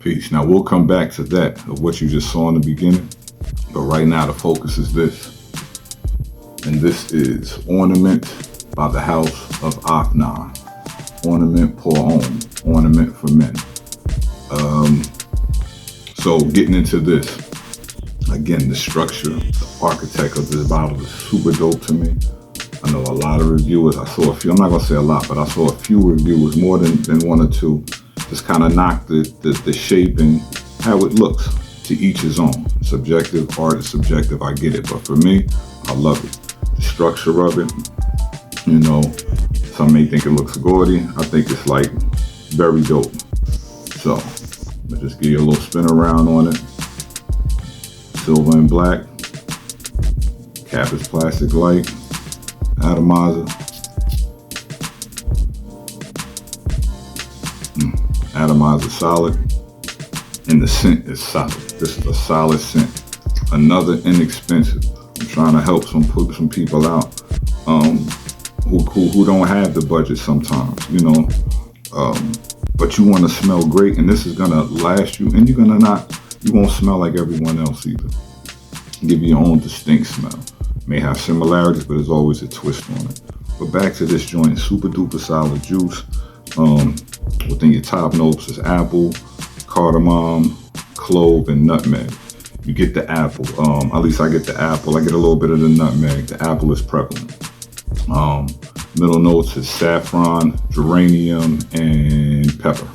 Peace. Now we'll come back to that of what you just saw in the beginning, but right now the focus is this, and this is Ornament by the House of Afnan. Ornament pour Homme, ornament for men. So getting into this, again, the structure, the architect of this bottle is super dope to me. I know a lot of reviewers, I saw a few, I'm not gonna say a lot, but I saw a few reviewers, more than one or two, just kind of knock the shape and how it looks. To each his own. Subjective, art is subjective, I get it. But for me, I love it. The structure of it, you know, some may think it looks gaudy. I think it's like very dope. So, let's just give you a little spin around on it. Silver and black. Cap is plastic light. Atomizer. Atomizer solid. And the scent is solid. This is a solid scent. Another inexpensive. I'm trying to help some people out who don't have the budget sometimes, you know. But you want to smell great, and this is gonna last you, and you won't smell like everyone else either. Give you your own distinct smell. May have similarities, but there's always a twist on it. But back to this joint, super duper solid juice. Within your top notes is apple, cardamom, clove, and nutmeg. You get the apple. At least I get the apple. I get a little bit of the nutmeg. The apple is prevalent. Middle notes is saffron, geranium, and pepper.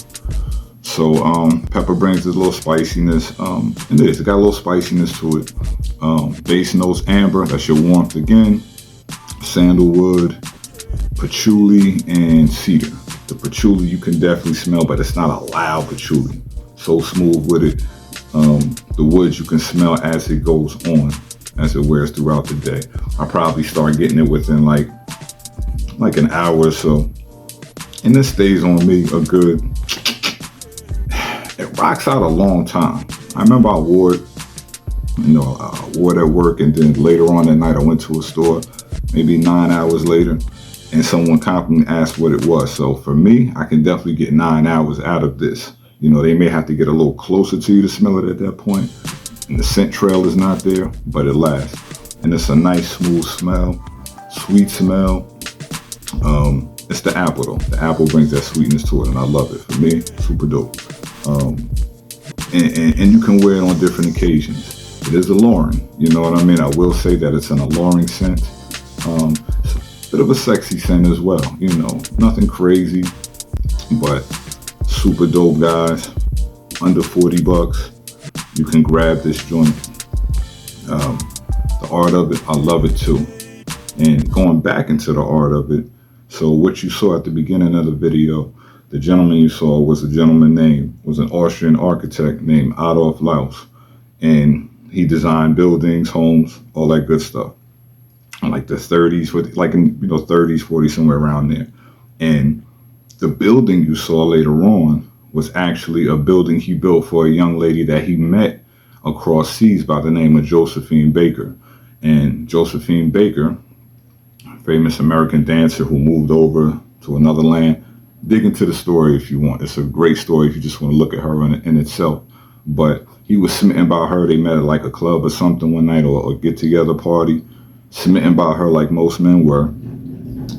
So pepper brings this little spiciness. It got a little spiciness to it. Base notes, amber, that's your warmth again. Sandalwood, patchouli, and cedar. The patchouli you can definitely smell, but it's not a loud patchouli. So smooth with it. The woods you can smell as it goes on, as it wears throughout the day. I probably start getting it within like an hour or so. And this stays on me a good, it rocks out a long time. I remember I wore it, wore it at work, and then later on that night I went to a store, maybe 9 hours later, and someone complimentally asked what it was. So for me, I can definitely get 9 hours out of this. You know, they may have to get a little closer to you to smell it at that point. And the scent trail is not there, but it lasts. And it's a nice, smooth smell, sweet smell. It's the apple though. The apple brings that sweetness to it, and I love it. For me, super dope. And you can wear it on different occasions. It is alluring, you know what I mean? I will say that it's an alluring scent. It's a bit of a sexy scent as well, you know, nothing crazy, but super dope, guys. Under 40 bucks. You can grab this joint. The art of it, I love it too. And going back into the art of it, so what you saw at the beginning of the video, the gentleman you saw was an Austrian architect named Adolf Laus. And he designed buildings, homes, all that good stuff. In like the 30s, 30s, 40s, somewhere around there. And the building you saw later on was actually a building he built for a young lady that he met across seas by the name of Josephine Baker. And Josephine Baker, a famous American dancer who moved over to another land. Dig into the story if you want. It's a great story if you just want to look at her in itself. But he was smitten by her. They met at like a club or something one night, or a get-together party. Smitten by her like most men were.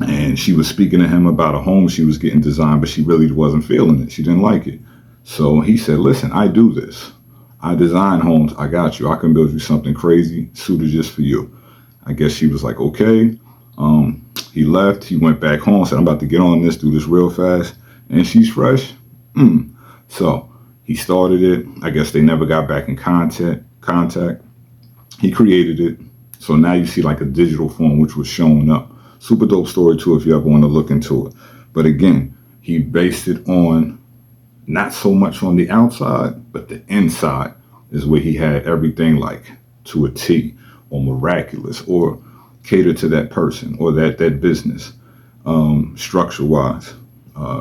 And she was speaking to him about a home she was getting designed, but she really wasn't feeling it. She didn't like it. So he said, listen, I do this. I design homes. I got you. I can build you something crazy, suited just for you. I guess she was like, okay. He left. He went back home, said, I'm about to get on this, do this real fast. And she's fresh. So he started it. I guess they never got back in contact. He created it. So now you see like a digital form, which was showing up. Super dope story too, if you ever want to look into it. But again, he based it on not so much on the outside, but the inside is where he had everything like to a T, or miraculous, or cater to that person or that business. Structure wise,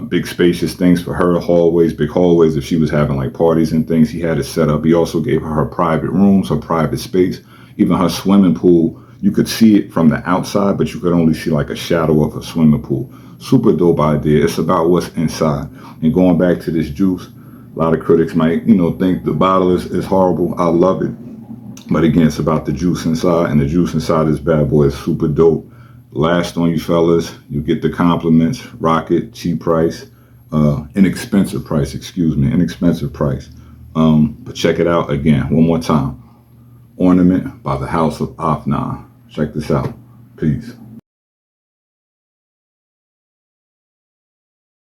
big spacious things for her, hallways, big hallways. If she was having like parties and things, he had it set up. He also gave her private rooms, her private space, even her swimming pool. You could see it from the outside, but you could only see like a shadow of a swimming pool. Super dope idea. It's about what's inside. And going back to this juice, A lot of critics might, think the bottle is horrible. I love it. But again, it's about the juice inside, and the juice inside this bad boy is super dope. Last on you fellas, you get the compliments. Rock it, cheap price, inexpensive price, inexpensive price. But check it out again, one more time. Ornament by the House of Afnan. Check this out. Peace.